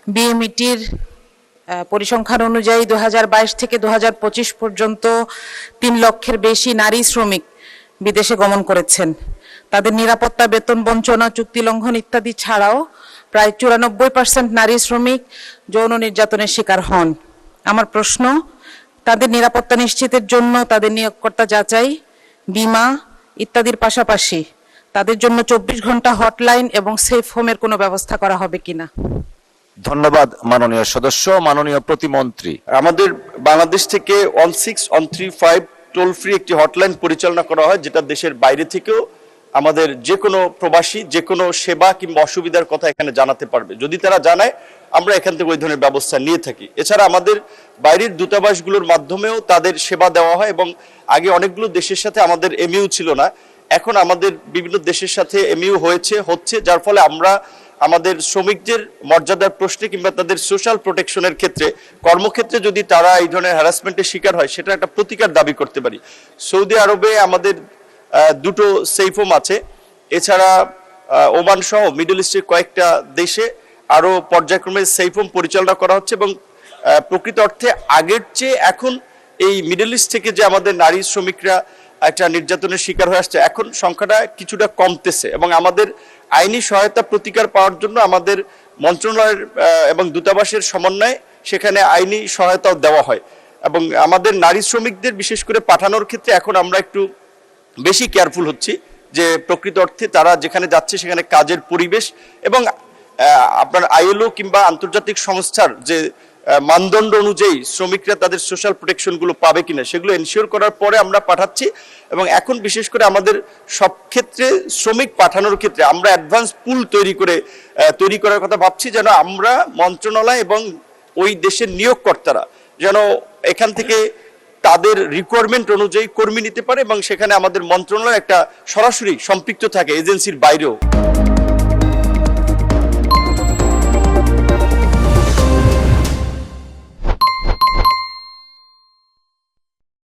বিএমইটির পরিসংখ্যান অনুযায়ী 2022 থেকে 2025 পর্যন্ত 3 লক্ষের বেশি নারী শ্রমিক বিদেশে গমন করেছেন। তাদের নিরাপত্তা, বেতন বঞ্চনা, চুক্তি লঙ্ঘন ইত্যাদি ছাড়াও প্রায় 94% নারী শ্রমিক যৌন নির্যাতনের শিকার হন। আমার প্রশ্ন, তাদের নিরাপত্তা নিশ্চিতের জন্য তাদের নিয়োগকর্তা যাচাই, বীমা ইত্যাদির পাশাপাশি তাদের জন্য 24 ঘন্টা হটলাইন এবং সেফ হোমের কোনো ব্যবস্থা করা হবে কিনা? ধন্যবাদ মাননীয় সদস্য। মাননীয় প্রতিমন্ত্রী। আমাদের বাংলাদেশ থেকে 16135 টোল ফ্রি একটি হটলাইন পরিচালনা করা হয়, যেটা দেশের বাইরে থেকেও আমাদের যে কোনো প্রবাসী যে কোনো সেবা কিংবা অসুবিধার কথা এখানে জানাতে পারবে। যদি তারা জানায়, আমরা এখান থেকে ওই ধরনের ব্যবস্থা নিয়ে থাকি। এছাড়া আমাদের বাইরের দূতাবাসগুলোর মাধ্যমেও তাদের সেবা দেওয়া হয়, এবং আগে অনেকগুলো দেশের সাথে আমাদের এমইউ ছিল না, এখন আমাদের বিভিন্ন দেশের সাথে এমইউ হচ্ছে, যার ফলে আমরা আমাদের শ্রমিকদের মর্যাদার প্রশ্নে কিংবা তাদের সোশ্যাল প্রোটেকশনের ক্ষেত্রে, কর্মক্ষেত্রে যদি তারা এই ধরনের হ্যারাসমেন্টের শিকার হয়, সেটা একটা প্রতিকার দাবি করতে পারি। সৌদি আরবে আমাদের 2টো সেফ হোম আছে। এছাড়া ওমান সহ মিডল ইস্টের কয়েকটা দেশে আরো পর্যায়ক্রমে সেফ হোম পরিচালনা করা হচ্ছে, এবং প্রকৃত অর্থে আগের চেয়ে এখন এই মিডল ইস্ট থেকে যে আমাদের নারী শ্রমিকরা একটা নির্যাতনের শিকার হয়ে আসছে, এখন সংখ্যাটা কিছুটা কমতেছে, এবং আমাদের আইনি সহায়তা প্রতিকার পাওয়ার জন্য আমাদের মন্ত্রণালয়ের এবং দূতাবাসের সমন্বয়ে সেখানে আইনি সহায়তাও দেওয়া হয়। এবং আমাদের নারী শ্রমিকদের বিশেষ করে পাঠানোর ক্ষেত্রে এখন আমরা একটু বেশি কেয়ারফুল হচ্ছি, যে প্রকৃত অর্থে তারা যেখানে যাচ্ছে সেখানে কাজের পরিবেশ এবং আপনার আইএলও কিংবা আন্তর্জাতিক সংস্থার যে মানদণ্ড অনুযায়ী শ্রমিকরা তাদের সোশ্যাল প্রোটেকশনগুলো পাবে কিনা, সেগুলো এনশিওর করার পরে আমরা পাঠাচ্ছি। এবং এখন বিশেষ করে আমাদের সব ক্ষেত্রে শ্রমিক পাঠানোর ক্ষেত্রে আমরা অ্যাডভান্স পুল তৈরি করার কথা ভাবছি, যেন আমরা মন্ত্রণালয় এবং ওই দেশের নিয়োগকর্তারা যেন এখান থেকে তাদের রিকোয়ারমেন্ট অনুযায়ী কর্মী নিতে পারে, এবং সেখানে আমাদের মন্ত্রণালয় একটা সরাসরি সম্পৃক্ত থাকে এজেন্সির বাইরেও।